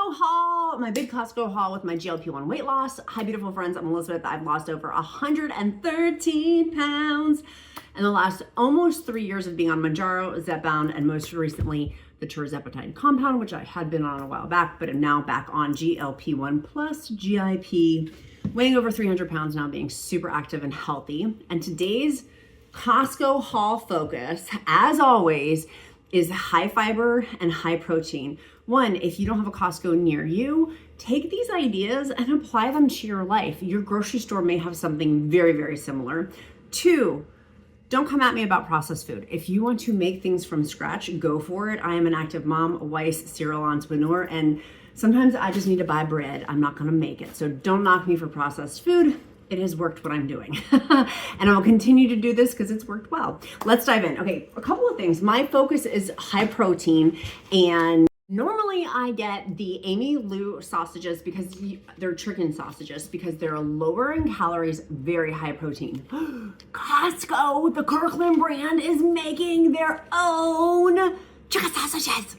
Costco haul, my big Costco haul with my GLP-1 weight loss. Hi, beautiful friends. I'm Elizabeth. I've lost over 113 pounds in the last almost 3 years of being on Mounjaro, Zepbound, and most recently the Tirzepatide compound, which I had been on a while back, but am now back on GLP-1 plus GIP, weighing over 300 pounds now, being super active and healthy. And today's Costco haul focus, as always, is high fiber and high protein. One, if you don't have a Costco near you, take these ideas and apply them to your life. Your grocery store may have something very, very similar. Two, don't come at me about processed food. If you want to make things from scratch, go for it. I am an active mom, a wife, serial entrepreneur, and sometimes I just need to buy bread. I'm not gonna make it. So don't knock me for processed food. It has worked what I'm doing. And I will continue to do this because it's worked well. Let's dive in. Okay, a couple of things. My focus is high protein, and normally I get the Amy Lou sausages because they're chicken sausages because they're lower in calories, very high protein. Costco, the Kirkland brand, is making their own chicken sausages.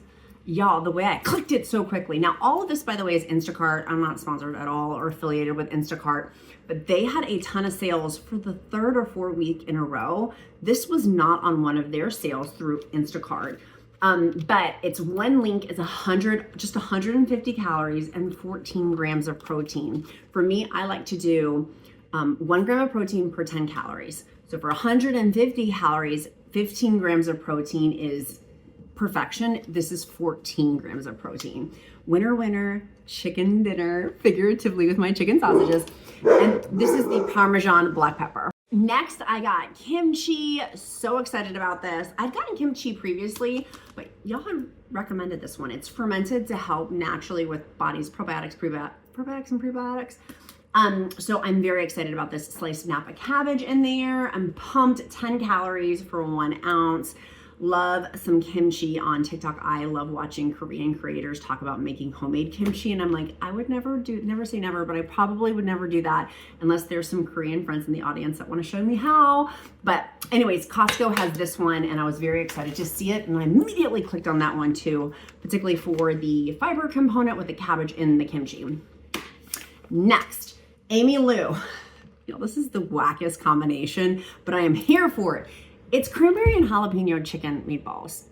Y'all, the way I clicked it so quickly. Now, all of this, by the way, is Instacart. I'm not sponsored at all or affiliated with Instacart, but they had a ton of sales for the third or fourth week in a row. This was not on one of their sales through Instacart. But it's one link, it's just 150 calories and 14 grams of protein. For me, I like to do 1 gram of protein per 10 calories. So for 150 calories, 15 grams of protein is perfection. This is 14 grams of protein. Winner, winner, chicken dinner, figuratively with my chicken sausages. And this is the Parmesan black pepper. Next, I got kimchi. So excited about this. I'd gotten kimchi previously, but y'all have recommended this one. It's fermented to help naturally with body's probiotics, probiotics and prebiotics. So I'm very excited about this. Sliced Napa cabbage in there. I'm pumped. 10 calories for 1 ounce. Love some kimchi on TikTok. I love watching Korean creators talk about making homemade kimchi, and I'm like, I would never say never, but I probably would never do that unless there's some Korean friends in the audience that want to show me how. But anyways, Costco has this one, and I was very excited to see it, and I immediately clicked on that one too, particularly for the fiber component with the cabbage in the kimchi. Next, Amy Lou. You know, this is the wackiest combination, but I am here for it. It's cranberry and jalapeno chicken meatballs.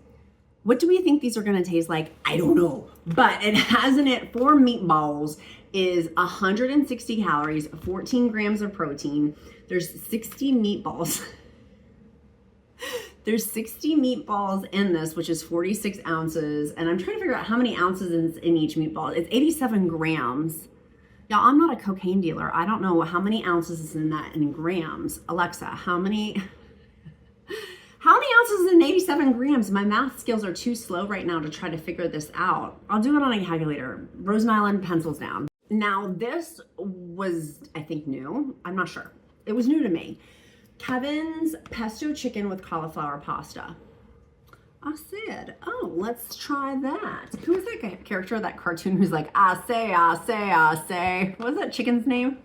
What do we think these are gonna taste like? I don't know. But it has in it 4 meatballs, is 160 calories, 14 grams of protein. There's 60 meatballs. There's 60 meatballs in this, which is 46 ounces. And I'm trying to figure out how many ounces is in each meatball. It's 87 grams. Y'all, I'm not a cocaine dealer. I don't know how many ounces is in that in grams. Alexa, how many ounces is in 87 grams? My math skills are too slow right now to try to figure this out. I'll do it on a calculator. Rosen Island, pencils down. Now, this was, I think, new. I'm not sure. It was new to me. Kevin's pesto chicken with cauliflower pasta. I said, oh, let's try that. Who is that character of that cartoon who's like, I say, I say, I say. What was that chicken's name?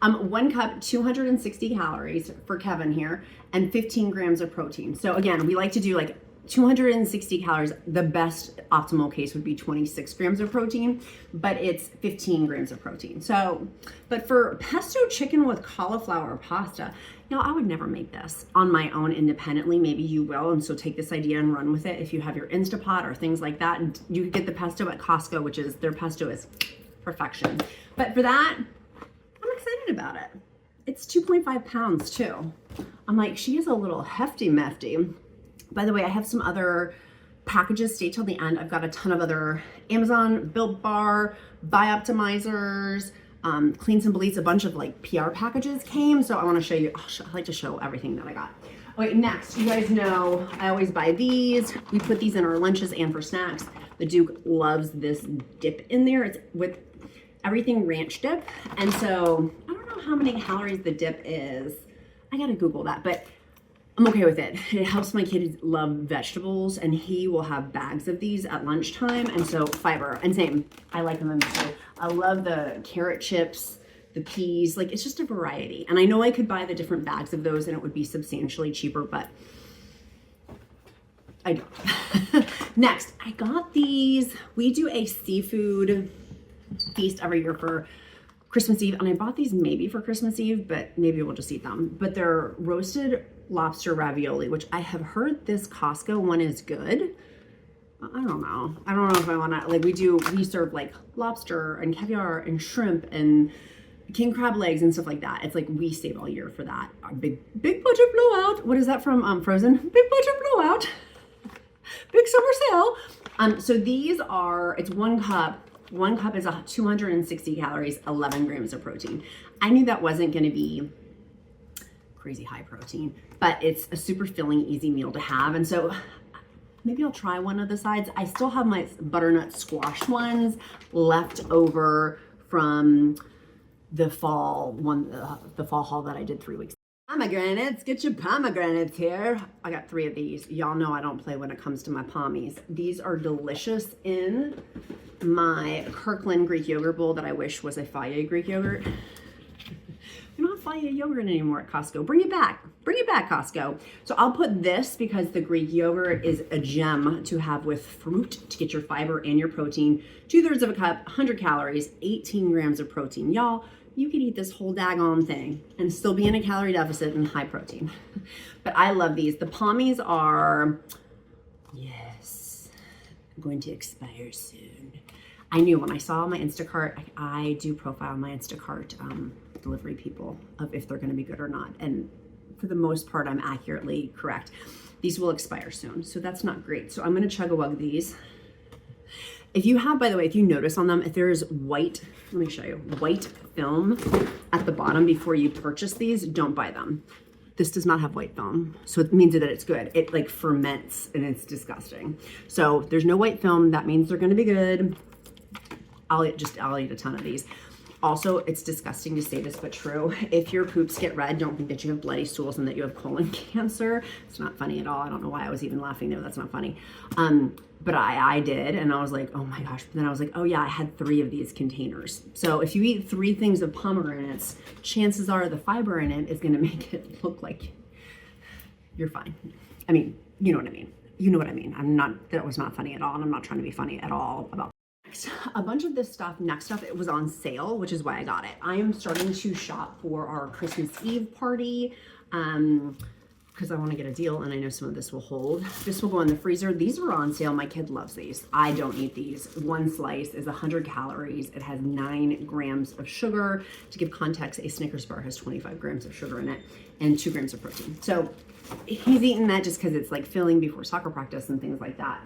1 cup, 260 calories for Kevin here, and 15 grams of protein. So again, we like to do like 260 calories. The best optimal case would be 26 grams of protein, but it's 15 grams of protein. So, but for pesto chicken with cauliflower pasta, you know, I would never make this on my own independently. Maybe you will, and so take this idea and run with it. If you have your Instapot or things like that, and you could get the pesto at Costco, which is, their pesto is perfection. But for that, excited about it. It's 2.5 pounds too. I'm like, she is a little hefty mefty. By the way, I have some other packages. Stay till the end. I've got a ton of other Amazon, Built Bar, Buy Optimizers, Cleans and Bleats, a bunch of like PR packages came. So I want to show you, I like to show everything that I got. Okay, next, you guys know I always buy these. We put these in our lunches and for snacks. The Duke loves this dip in there. It's with everything ranch dip. And so I don't know how many calories the dip is. I gotta Google that, but I'm okay with it. It helps my kid love vegetables, and he will have bags of these at lunchtime. And so fiber, and same, I like them. So I love the carrot chips, the peas, like it's just a variety. And I know I could buy the different bags of those and it would be substantially cheaper, but I don't. Next, I got these. We do a seafood feast every year for Christmas Eve, and I bought these maybe for Christmas Eve, but maybe we'll just eat them. But they're roasted lobster ravioli, which I have heard this Costco one is good. I don't know. I don't know if I want to, like we serve like lobster and caviar and shrimp and king crab legs and stuff like that. It's like we save all year for that. Our big budget blowout. What is that from Frozen? Big budget blowout. Big summer sale. So these are, it's 1 cup. 1 cup is 260 calories, 11 grams of protein. I knew that wasn't going to be crazy high protein, but it's a super filling, easy meal to have. And so maybe I'll try one of the sides. I still have my butternut squash ones left over from the fall one, the fall haul that I did 3 weeks. Pomegranates, get your pomegranates here. I got 3 of these. Y'all know I don't play when it comes to my pommies. These are delicious in my Kirkland Greek yogurt bowl that I wish was a Faya Greek yogurt. We don't have Faya yogurt anymore at Costco. Bring it back. Bring it back, Costco. So I'll put this because the Greek yogurt is a gem to have with fruit to get your fiber and your protein. 2/3 of a cup, 100 calories, 18 grams of protein. Y'all, you could eat this whole daggone thing and still be in a calorie deficit and high protein. But I love these. The pommies are, yes, going to expire soon. I knew when I saw my Instacart, I do profile my Instacart delivery people of if they're going to be good or not. And for the most part, I'm accurately correct. These will expire soon, so that's not great. So I'm going to chug-a-wug these. If you have, by the way, if you notice on them, if there's white, let me show you, white film at the bottom before you purchase these, don't buy them. This does not have white film, so it means that it's good. It like ferments and it's disgusting. So there's no white film, that means they're gonna be good. I'll eat a ton of these. Also, it's disgusting to say this, but true. If your poops get red, don't think that you have bloody stools and that you have colon cancer. It's not funny at all. I don't know why I was even laughing there. That's not funny. But I did, and I was like, oh my gosh. But then I was like, oh yeah, I had 3 of these containers. So if you eat 3 things of pomegranates, chances are the fiber in it is gonna make it look like you're fine. I mean, you know what I mean. You know what I mean. That was not funny at all, and I'm not trying to be funny at all about a bunch of this stuff. Next stuff, it was on sale, which is why I got it. I am starting to shop for our Christmas Eve party because I want to get a deal, and I know some of this will hold. This will go in the freezer. These are on sale. My kid loves these. I don't eat these. 1 slice is 100 calories. It has 9 grams of sugar. To give context, a Snickers bar has 25 grams of sugar in it and 2 grams of protein. So he's eating that just because it's like filling before soccer practice and things like that.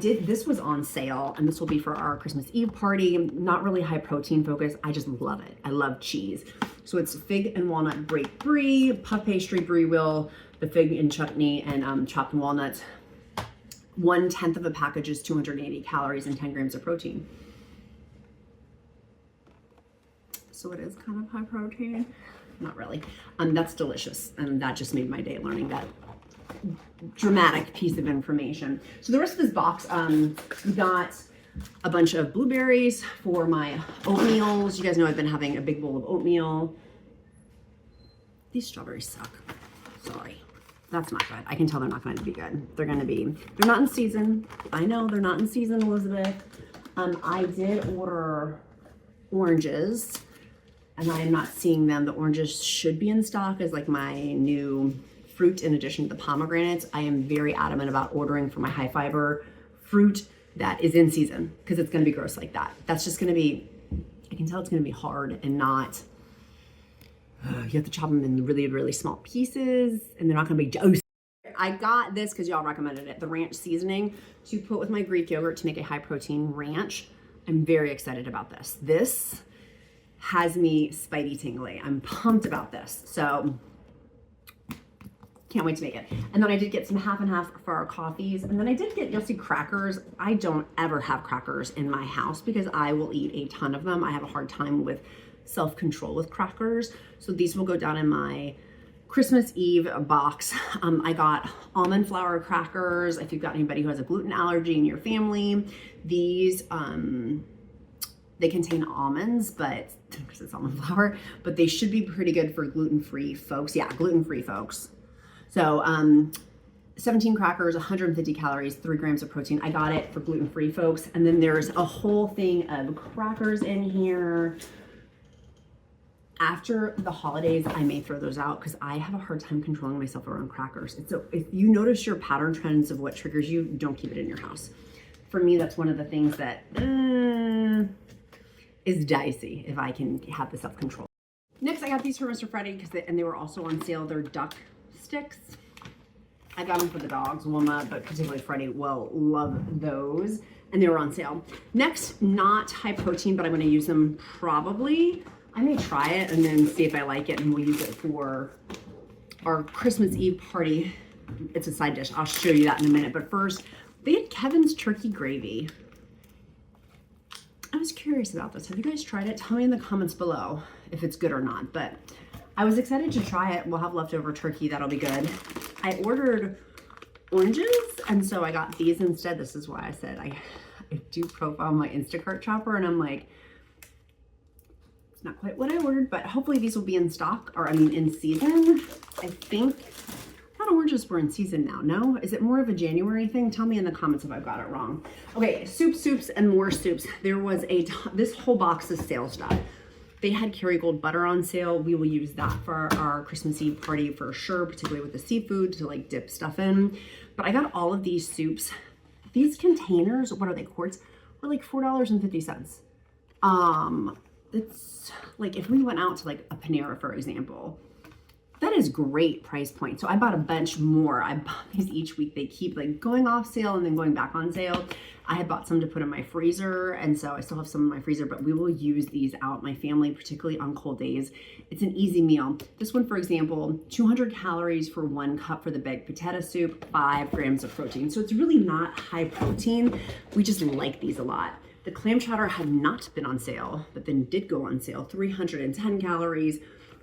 This was on sale, and this will be for our Christmas Eve party. Not really high protein focus. I just love it. I love cheese. So it's fig and walnut break brie, puff pastry brie wheel, the fig and chutney, and chopped walnuts. 1/10 of a package is 280 calories and 10 grams of protein. So it is kind of high protein. Not really. That's delicious, and that just made my day learning that dramatic piece of information. So the rest of this box, we got a bunch of blueberries for my oatmeals. You guys know I've been having a big bowl of oatmeal. These strawberries suck. Sorry. That's not good. I can tell they're not going to be good. They're not in season. I know they're not in season, Elizabeth. I did order oranges, and I am not seeing them. The oranges should be in stock as like my new fruit in addition to the pomegranates. I am very adamant about ordering for my high fiber fruit that is in season because it's going to be gross like that. That's just going to be, I can tell it's going to be hard and not, you have to chop them in really, really small pieces and they're not going to be juicy. I got this because y'all recommended it, the ranch seasoning to put with my Greek yogurt to make a high protein ranch. I'm very excited about this. This has me spidey tingly. I'm pumped about this. So can't wait to make it. And then I did get some half and half for our coffees. And then I did get, you'll see crackers. I don't ever have crackers in my house because I will eat a ton of them. I have a hard time with self-control with crackers. So these will go down in my Christmas Eve box. I got almond flour crackers. If you've got anybody who has a gluten allergy in your family, these, they contain almonds, but because it's almond flour, but they should be pretty good for gluten-free folks. Yeah, gluten-free folks. So 17 crackers, 150 calories, 3 grams of protein. I got it for gluten-free folks. And then there's a whole thing of crackers in here. After the holidays, I may throw those out because I have a hard time controlling myself around crackers. So if you notice your pattern trends of what triggers you, don't keep it in your house. For me, that's one of the things that is dicey if I can have the self-control. Next, I got these for Mr. Freddie and they were also on sale. They're duck sticks. I got them for the dogs. Wilma, but particularly Freddie, will love those. And they were on sale. Next, not high protein, but I'm going to use them probably. I may try it and then see if I like it, and we'll use it for our Christmas Eve party. It's a side dish. I'll show you that in a minute. But first, they had Kevin's turkey gravy. I was curious about this. Have you guys tried it? Tell me in the comments below if it's good or not. But I was excited to try it. We'll have leftover turkey. That'll be good. I ordered oranges, and so I got these instead. This is why I said I do profile my Instacart shopper, and I'm like, it's not quite what I ordered, but hopefully these will be in stock, or I mean in season. I think, I thought oranges were in season now. No? Is it more of a January thing? Tell me in the comments if I've got it wrong. Okay, soups, and more soups. There was this whole box of sale stuff. They had Kerrygold butter on sale. We will use that for our Christmas Eve party for sure, particularly with the seafood to like dip stuff in. But I got all of these soups. These containers, what are they, quarts? Were like $4.50. It's like if we went out to like a Panera, for example, that is great price point. So I bought a bunch more. I bought these each week. They keep like going off sale and then going back on sale. I had bought some to put in my freezer, and so I still have some in my freezer, but we will use these out, my family, particularly on cold days. It's an easy meal. This one, for example, 200 calories for 1 cup for the baked potato soup, 5 grams of protein. So it's really not high protein. We just like these a lot. The clam chowder had not been on sale, but then did go on sale. 310 calories,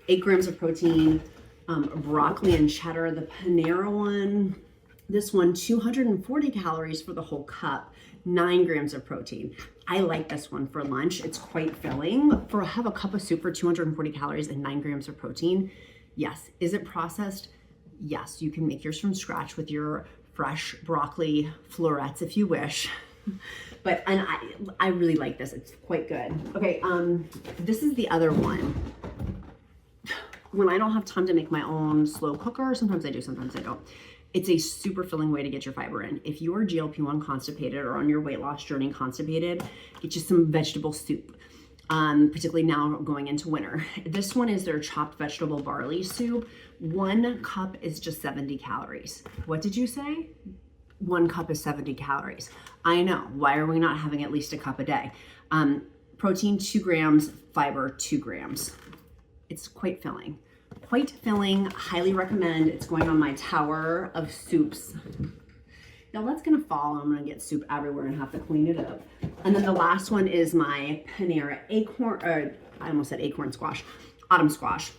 8 grams of protein, broccoli and cheddar. The Panera one, this one, 240 calories for the whole cup, 9 grams of protein. I like this one for lunch. It's quite filling. Have a cup of soup for 240 calories and 9 grams of protein. Yes. Is it processed? Yes. You can make yours from scratch with your fresh broccoli florets if you wish. But I really like this. It's quite good. Okay, this is the other one. When I don't have time to make my own slow cooker, sometimes I do, sometimes I don't. It's a super filling way to get your fiber in. If you are GLP-1 constipated or on your weight loss journey constipated, get you some vegetable soup, particularly now going into winter. This one is their chopped vegetable barley soup. 1 cup is just 70 calories. What did you say? 1 cup is 70 calories. I know. Why are we not having at least a cup a day? Protein, 2 grams, fiber, 2 grams. It's quite filling. Quite filling. Highly recommend. It's going on my tower of soups. Now that's going to fall. I'm going to get soup everywhere and have to clean it up. And then the last one is my Panera acorn, I almost said acorn squash, autumn squash.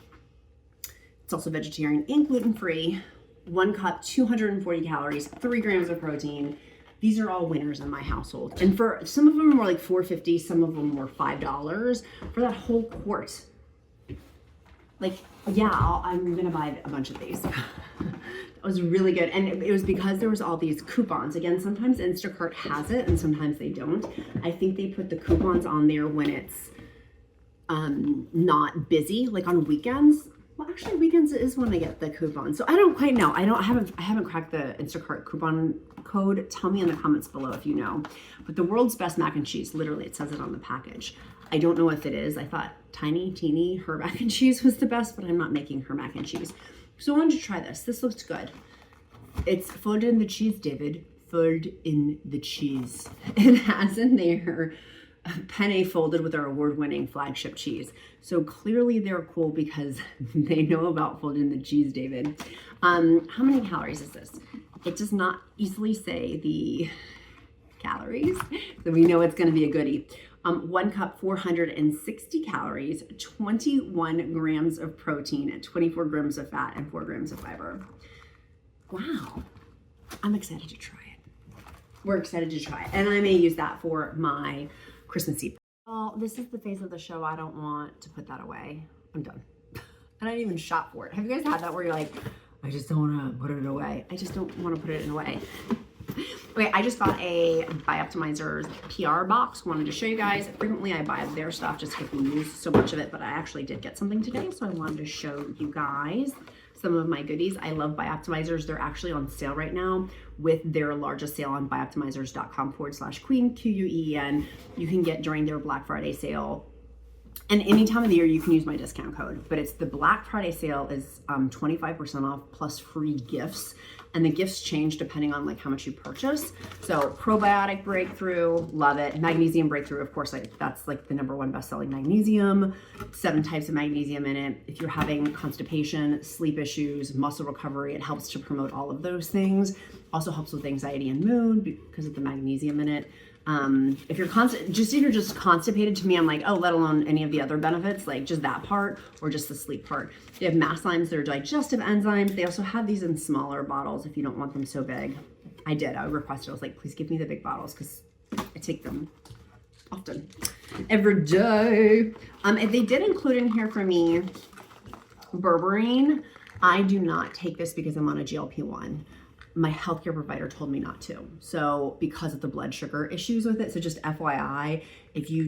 It's also vegetarian and gluten-free. 1 cup, 240 calories, 3 grams of protein. These are all winners in my household. And for some of them were like $4.50, some of them were $5 for that whole quart. Like, yeah, I'm gonna buy a bunch of these. That was really good. And it was because there was all these coupons. Again, sometimes Instacart has it and sometimes they don't. I think they put the coupons on there when it's not busy, like on weekends. Well, actually, weekends is when I get the coupon. So I don't quite know. I haven't cracked the Instacart coupon code. Tell me in the comments below if you know. But the world's best mac and cheese, literally, it says it on the package. I don't know if it is. I thought tiny, teeny, her mac and cheese was the best, but I'm not making her mac and cheese. So I wanted to try this. This looks good. It's folded in the cheese, David. Fold in the cheese. It has in there penne folded with our award-winning flagship cheese. So clearly they're cool because they know about folding the cheese, David. How many calories is this? It does not easily say the calories, so we know it's going to be a goodie. 1 cup, 460 calories, 21 grams of protein, 24 grams of fat, and 4 grams of fiber. Wow. I'm excited to try it. We're excited to try it. And I may use that for my Christmas Eve. Well, this is the phase of the show. I don't want to put that away. I'm done. And I didn't even shop for it. Have you guys had that where you're like, I just don't want to put it away. I just don't want to put it away. Okay, I just got a Bioptimizer's PR box. Wanted to show you guys. Frequently I buy their stuff just because we use so much of it, but I actually did get something today, so I wanted to show you guys some of my goodies. I love Bioptimizers. They're actually on sale right now with their largest sale on bioptimizers.com/queen, QUEEN. You can get during their Black Friday sale. And any time of the year, you can use my discount code, but it's the Black Friday sale is 25% off plus free gifts. And the gifts change depending on like how much you purchase. So probiotic breakthrough, love it. Magnesium breakthrough, of course, like that's like the #1 best-selling magnesium, 7 types of magnesium in it. If you're having constipation, sleep issues, muscle recovery, it helps to promote all of those things. Also helps with anxiety and mood because of the magnesium in it. If you're just constipated, to me, I'm like, oh, let alone any of the other benefits, like just that part or just the sleep part. They have mast limes, they're digestive enzymes. They also have these in smaller bottles if you don't want them so big. I requested, I was like, please give me the big bottles because I take them often, every day. They did include in here for me berberine. I do not take this because I'm on a GLP-1. My healthcare provider told me not to. So because of the blood sugar issues with it. So just FYI, if you're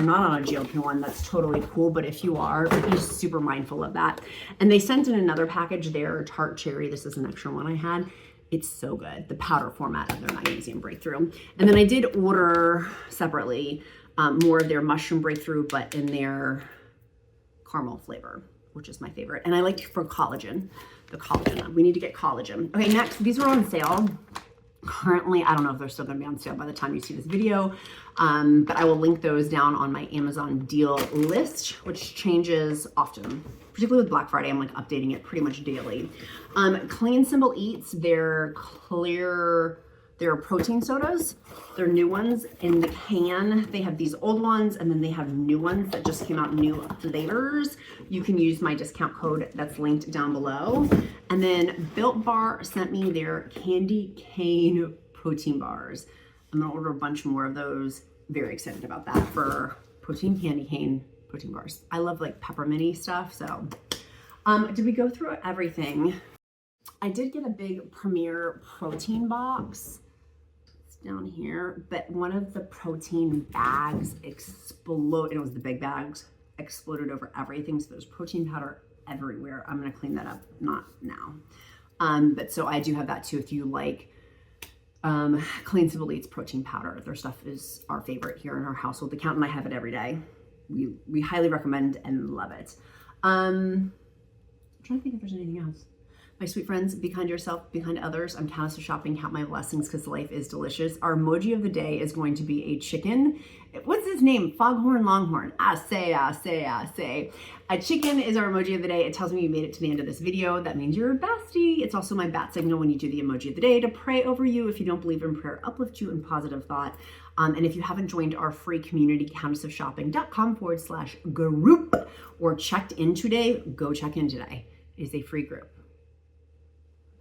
not on a GLP-1, that's totally cool. But if you are, be super mindful of that. And they sent in another package there, tart cherry. This is an extra one I had. It's so good. The powder format of their magnesium breakthrough. And then I did order separately more of their mushroom breakthrough, but in their caramel flavor, which is my favorite. And I liked for collagen, the collagen. We need to get collagen. Okay, next, these are on sale. Currently, I don't know if they're still gonna be on sale by the time you see this video, but I will link those down on my Amazon deal list, which changes often. Particularly with Black Friday, I'm like updating it pretty much daily. Clean Symbol Eats, their protein sodas. They're new ones in the can. They have these old ones and then they have new ones that just came out, new flavors. You can use my discount code that's linked down below. And then Built Bar sent me their candy cane protein bars. I'm gonna order a bunch more of those. Very excited about that for candy cane protein bars. I love like peppermint stuff, so. Did we go through everything? I did get a big Premier protein box. Down here, but one of the protein bags exploded. It was the big bags, exploded over everything. So there's protein powder everywhere. I'm gonna clean that up, not now. But so I do have that too. If you like Clean Symbol Eats protein powder, their stuff is our favorite here in our household. The account and I have it every day. We highly recommend and love it. I'm trying to think if there's anything else. My sweet friends, be kind to yourself, be kind to others. I'm Countess of Shopping, count my blessings because life is delicious. Our emoji of the day is going to be a chicken. What's his name? Foghorn Longhorn. I say. A chicken is our emoji of the day. It tells me you made it to the end of this video. That means you're a bestie. It's also my bat signal when you do the emoji of the day to pray over you. If you don't believe in prayer, uplift you in positive thought. And if you haven't joined our free community, countessofshopping.com/group or checked in today, go check in today. It is a free group.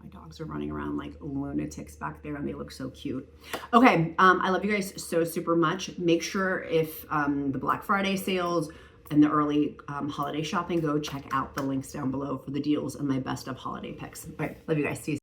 My dogs are running around like lunatics back there and they look so cute. Okay, I love you guys so super much. Make sure if the Black Friday sales and the early holiday shopping, go check out the links down below for the deals and my best of holiday picks. All right, love you guys. See you soon.